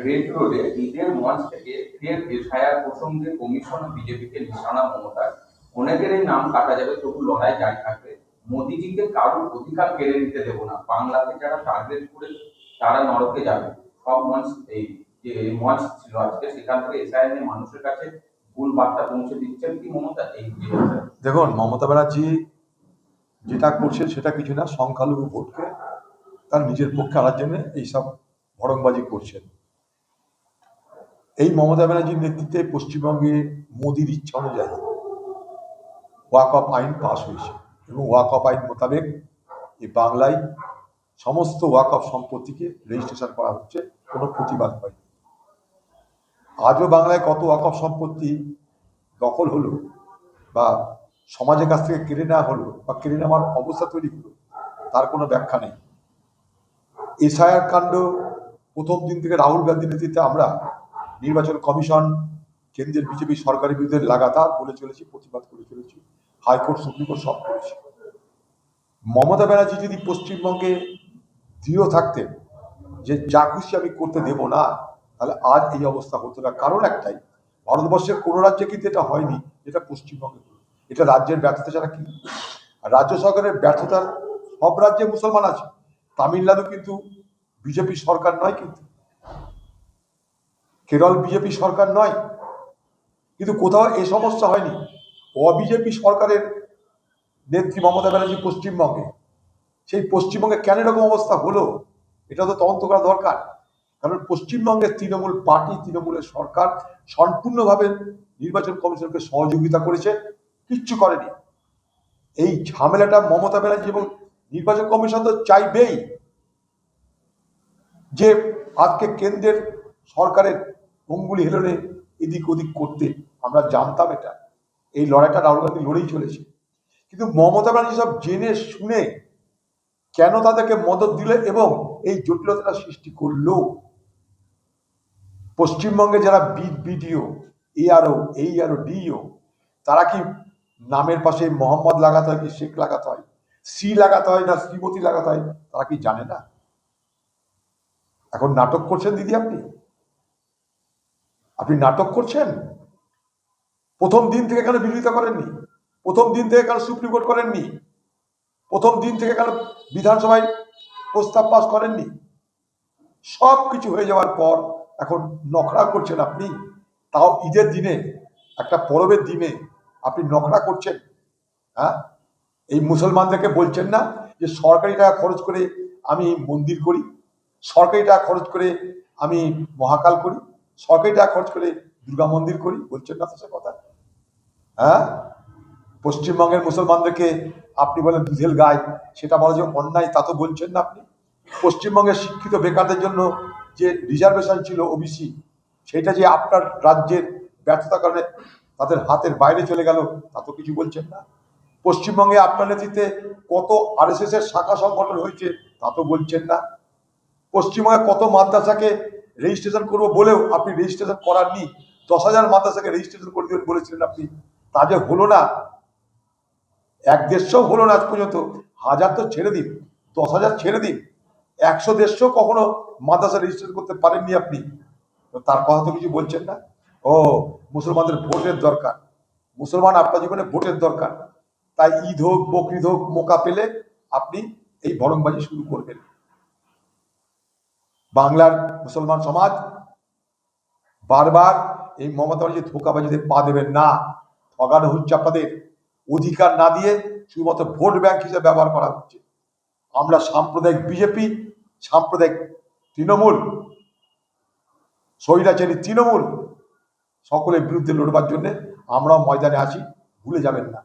Red রোডে ঈদের মঞ্চ থেকে ফের এসআইআর প্রসঙ্গে কমিশন বিজেপিকে নিশানা মমতার। অনেকের এই নাম কাটা যাবে, তবু লড়াই জারি থাকবে। মোদিজিকে কারোর অধিকার কেড়ে নিতে দেবো না, বাংলাকে যারা টার্গেট করে তারা নরকে যাবে। সব মঞ্চ, এই যে মঞ্চ ছিল আজকে, সেখান থেকে এসআইআর নিয়ে মানুষের কাছে ভুল বার্তা পৌঁছে দিচ্ছেন কি মমতা? দেখুন, মমতা ব্যানার্জি যেটা করছেন সেটা কিছু না, সংখ্যালঘু ভোটকে তার নিজের পক্ষে আনার জন্য এইসব ভড়ংবাজি করছেন। এই মমতা ব্যানার্জির নেতৃত্বে পশ্চিমবঙ্গে মোদির ইচ্ছা অনুযায়ী ওয়াকফ আইন পাশ হয়েছে এবং ওয়াকফ আইন মোতাবেক এই বাংলায় সমস্ত ওয়াকফ সম্পত্তিকে রেজিস্ট্রেশন করা হচ্ছে, কোনো প্রতিবাদ হয়নি। আজও বাংলায় কত ওয়াকফ সম্পত্তি দখল হলো বা সমাজের কাছ থেকে কেড়ে নেওয়া হলো বা কেড়ে নেওয়ার অবস্থা তৈরি হলো, তার কোনো ব্যাখ্যা নেই। এসআইআর কাণ্ড প্রথম দিন থেকে রাহুল গান্ধীর নেতৃত্বে আমরা নির্বাচন কমিশন, কেন্দ্রের বিজেপি সরকারের বিরুদ্ধে লাগাতার বলে চলেছি, প্রতিবাদ করে চলেছি, হাইকোর্ট সুপ্রিম কোর্ট সব করেছি। মমতা ব্যানার্জি যদি পশ্চিমবঙ্গে দৃঢ় থাকতেন যে যা খুশি আমি করতে দেব না, তাহলে আজ এই অবস্থা হতো না। কারণ একটাই, ভারতবর্ষের কোনো রাজ্যে কিন্তু এটা হয়নি, এটা পশ্চিমবঙ্গে হলো। এটা রাজ্যের ব্যর্থতা ছাড়া কি? আর রাজ্য সরকারের ব্যর্থতার সব রাজ্যে মুসলমান আছে। তামিলনাড়ু কিন্তু বিজেপি সরকার নয়, কিন্তু কেরল বিজেপি সরকার নয়, কিন্তু কোথাও এই সমস্যা হয়নি। অবিজেপি সরকারের নেত্রী মমতা ব্যানার্জি পশ্চিমবঙ্গে, সেই পশ্চিমবঙ্গে কেন এরকম অবস্থা হলো, এটা তো তদন্ত করা দরকার। কারণ পশ্চিমবঙ্গের তৃণমূল পার্টি, তৃণমূলের সরকার সম্পূর্ণভাবে নির্বাচন কমিশনকে সহযোগিতা করেছে, কিচ্ছু করেনি। এই ঝামেলাটা মমতা ব্যানার্জি এবং নির্বাচন কমিশন তো চাইবেই যে আজকে কেন্দ্রের সরকারের অঙ্গুলি হেলনে এদিক ওদিক করতে। আমরা জানতাম এটা, এই লড়াইটা রাহুল গান্ধী লড়েই চলেছে। কিন্তু মমতা ব্যানার্জি সব জেনে শুনে কেন তাদেরকে মদত দিলে এবং এই জটিলতা সৃষ্টি করলো? পশ্চিমবঙ্গে যারা বিডিও, এআরও, এইআরও, ডিও, তারা কি নামের পাশে মোহাম্মদ লাগাতে হয় কি শেখ লাগাতে হয়, সি লাগাতে হয় না শ্রীমতী লাগাতে হয়, তারা কি জানে না? এখন নাটক করছেন দিদি, আপনি নাটক করছেন। প্রথম দিন থেকে কেন বিরোধিতা করেননি? প্রথম দিন থেকে কেন সুপ্রিম কোর্ট করেননি? প্রথম দিন থেকে কেন বিধানসভায় প্রস্তাব পাস করেননি? সব কিছু হয়ে যাওয়ার পর এখন নখরা করছেন আপনি, তাও ঈদের দিনে, একটা পরবের দিনে আপনি নখরা করছেন। হ্যাঁ, এই মুসলমানদেরকে বলছেন না যে সরকারি টাকা খরচ করে আমি মন্দির করি, সরকারি টাকা খরচ করে আমি মহাকাল করি, সরকারি টাকা খরচ করে দুর্গা মন্দির করি, বলছেন না তো সে কথা? হ্যাঁ, পশ্চিমবঙ্গের মুসলমানদেরকে আপনি বলেন দুধেল গায়, সেটা বলা যে অন্যায়, তা তো বলছেন না আপনি। পশ্চিমবঙ্গের শিক্ষিত বেকারদের জন্য যে রিজার্ভেশন ছিল ওবিসি, সেটা যে আপনার রাজ্যের ব্যর্থতার কারণে তাদের হাতের বাইরে চলে গেল, তা তো কিছু বলছেন না। পশ্চিমবঙ্গে আপনার নেতৃত্বে কত আরএসএস এর শাখা সংগঠন হয়েছে, তা তো বলছেন না। পশ্চিমবঙ্গে কত মাদ্রাসাকে রেজিস্ট্রেশন করবো বলেও আপনি রেজিস্ট্রেশন করাননি। 10,000 মাদ্রাসাকে রেজিস্ট্রেশন করে দেবেন বলেছিলেন আপনি, তা যে হলো না। 1-150 হলো না আজ পর্যন্ত। 1000 তো ছেড়ে দিন, 10,000 ছেড়ে দিন, 100-150 কখনো মাদ্রাসা রেজিস্ট্রেশন করতে পারেননি আপনি। তো তার কথা তো কিছু বলছেন না। ও, মুসলমানদের ভোটের দরকার, মুসলমান আপনার জীবনে ভোটের দরকার, তাই ঈদ হোক বকরিদ হোক মোকা পেলে আপনি এই ভড়ংবাজি শুরু করবেন। বাংলার মুসলমান সমাজ বারবার এই মমতা ব্যানার্জি ধোঁকাবাজিতে পা দেবেন না। ঠগানো হচ্ছে আপনাদের, অধিকার না দিয়ে শুধুমাত্র ভোট ব্যাংক হিসেবে ব্যবহার করা হচ্ছে। আমরা সাম্প্রদায়িক বিজেপি, সাম্প্রদায়িক তৃণমূল, স্বৈরাচারী তৃণমূল, সকলের বিরুদ্ধে লড়বার জন্য আমরাও ময়দানে আছি, ভুলে যাবেন না।